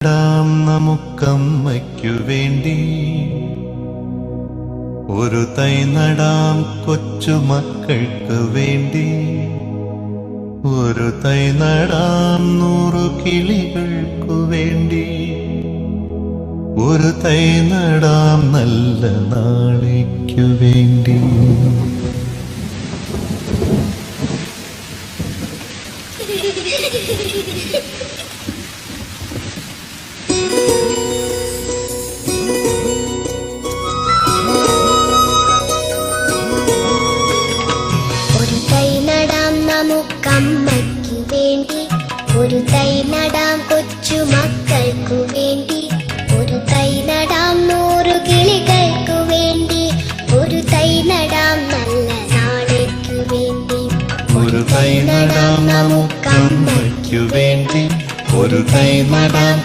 നടാം നമുക്കമ്മയ്ക്കു വേണ്ടി, ഒരു തൈ നടാം കൊച്ചുമക്കൾക്ക് വേണ്ടി, ഒരു തൈ നടാം 100 കിളികൾക്കു വേണ്ടി, ഒരു തൈ നടാം നല്ല നാളേക്കു വേണ്ടി. ഒരു തൈ നടാം നമുക്കമ്മയ്ക്കു വേണ്ടി, ഒരു തൈ നടാം കൊച്ചുമക്കൾക്കു വേണ്ടി, ഒരു തൈ നടാം 100 കിളികൾക്കു വേണ്ടി, ഒരു തൈ നടാം നല്ല നാളേക്കു വേണ്ടി. ഒരു തൈ നടാം നമുക്കമ്മയ്ക്കു വേണ്ടി, ഒരു തൈ നടാം